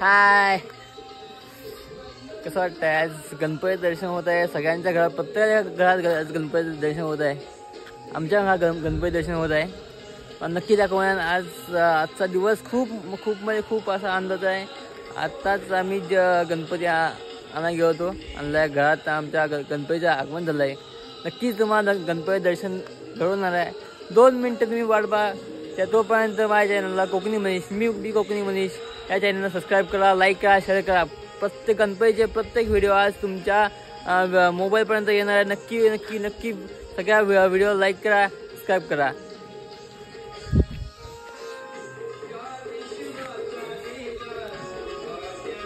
हाय, कसं वाटतंय? आज गणपती दर्शन होत आहे सगळ्यांच्या घरात, प्रत्येकाच्या घरात गणपती दर्शन होत आहे. आमच्या घरात गणपती दर्शन होत आहे. पण नक्की दाखवणार आजचा दिवस खूप म्हणजे खूप असा आनंदात आहे. आत्ताच आम्ही गणपती आणायला गेलो होतो, आणलाय घरात. आमच्या गणपतीचं आगमन झालं आहे. नक्कीच तुम्हाला गणपती दर्शन घडवणार आहे. 2 मिनटं तुम्ही वाट पहा. त्या तोपर्यंत माझ्या चॅनलला कोकणी मनीष, मी कोकणी मनीष या चॅनलला सबस्क्राईब करा, लाईक करा, शेअर करा. प्रत्येक गणपतीचे प्रत्येक व्हिडिओ आज तुमच्या मोबाईलपर्यंत येणार आहे. नक्की सगळ्या व्हिडिओ लाईक करा, सबस्क्राईब करा.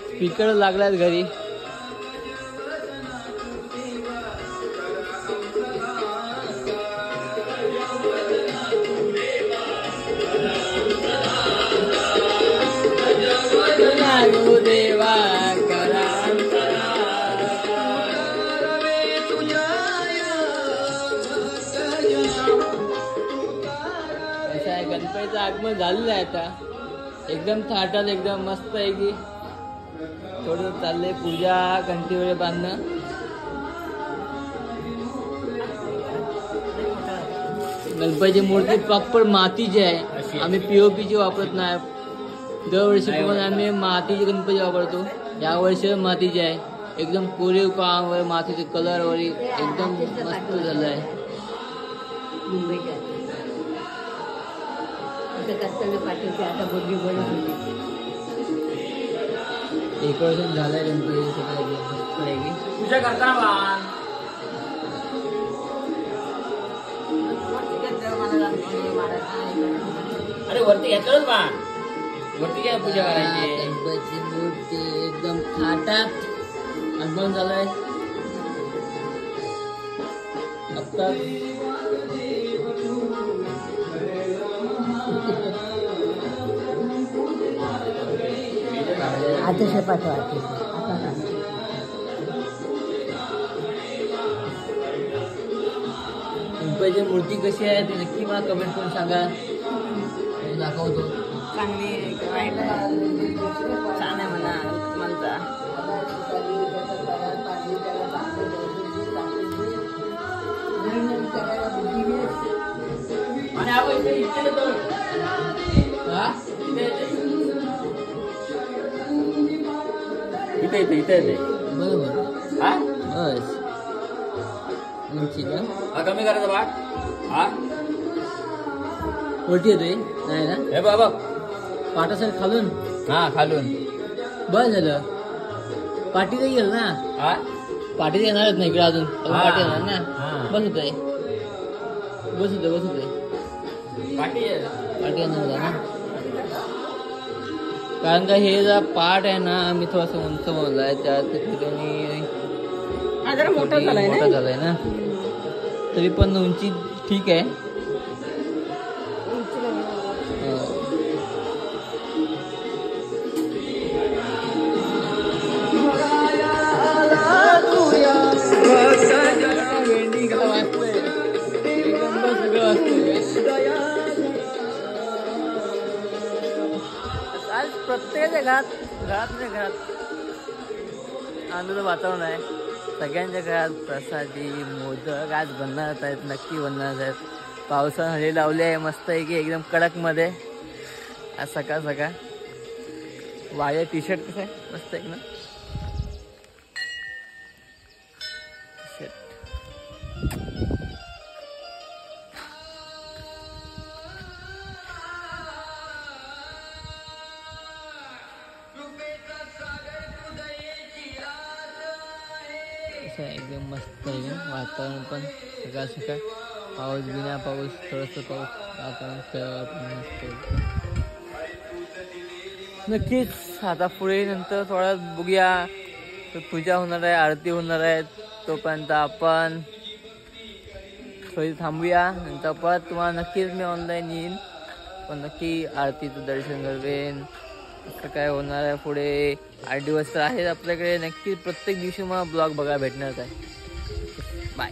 स्पीकर लागलाय घरी. देवा करा गणपतीचं आगमन झालेलं आहे आता. एकदम थाटात, एकदम मस्त आहे की. थोडं चाललंय पूजा, घंटी वगैरे बांधणं. गणपतीची मूर्ती प्रॉपर मातीची आहे. आम्ही POPची वापरत नाही. दरवर्षी प्रमाणे आम्ही मातीचे गणपती वापरतो. यावर्षी मातीचे आहे. एकदम कोरीव काम वगैरे, मातीचे कलर वगैरे एकदम मस्त झालं आहे. डेकोरेशन झालंय गणपती पूजा करताना. अरे वरती घेतलंच बा, वरती काय पूजा करायची. गणपतीची मूर्ती एकदम थाटात आगमन झालंय आता. अतिशय पाठवा. गणपतीची मूर्ती कशी आहे ते नक्की मला कमेंट करून सांगा. दाखवतो. चांगली छान आहे म्हणा म्हणता. इथे बरोबर. हा बस उंची का कमी करायचं बा. हा मोठी येतोय नाही ना. हे बाबा पाटा सर खालून. हा खालून बस झालं. पाठी नाही गेलं ना. हा पाठी येणारच नाही इकडे अजून. पाठी येणार ना. बस होतंय पाठी येणार ना. कारण का हे जरा पाठ आहे ना, आम्ही थोडस उंच बनवलाय. त्या ठिकाणी मोठा झालाय ना. तरी पण उंची ठीक आहे. आज प्रत्येकाच्या घरात आनंदाचं वातावरण आहे. सगळ्यांच्या घरात प्रसादी, मोदक आज बनणार आहेत. नक्की बनणार आहेत. पावसानं हळी लावली आहे मस्त आहे की एकदम कडक मध्ये. आज सकाळ वाया टी-शर्ट कसं आहे मस्त आहे ना. एकदम मस्त आहे वातावरण पण. सकाळ पाऊस बिना पाऊस, थोडंसं पाऊस, वातावरण मस्त. नक्कीच आता पुढे नंतर थोडा बघूया. पूजा होणार आहे, आरती होणार आहे. तोपर्यंत आपण थोडी थांबूया. नंतर परत तुम्हाला नक्कीच मी ऑनलाईन येईन. पण नक्की आरतीचं दर्शन करवेन. असं काय होणार आहे पुढे. 8 दिवस तर आहेत आपल्याकडे. नक्की प्रत्येक दिवशी मला ब्लॉग बघायला भेटणार आहे. बाय.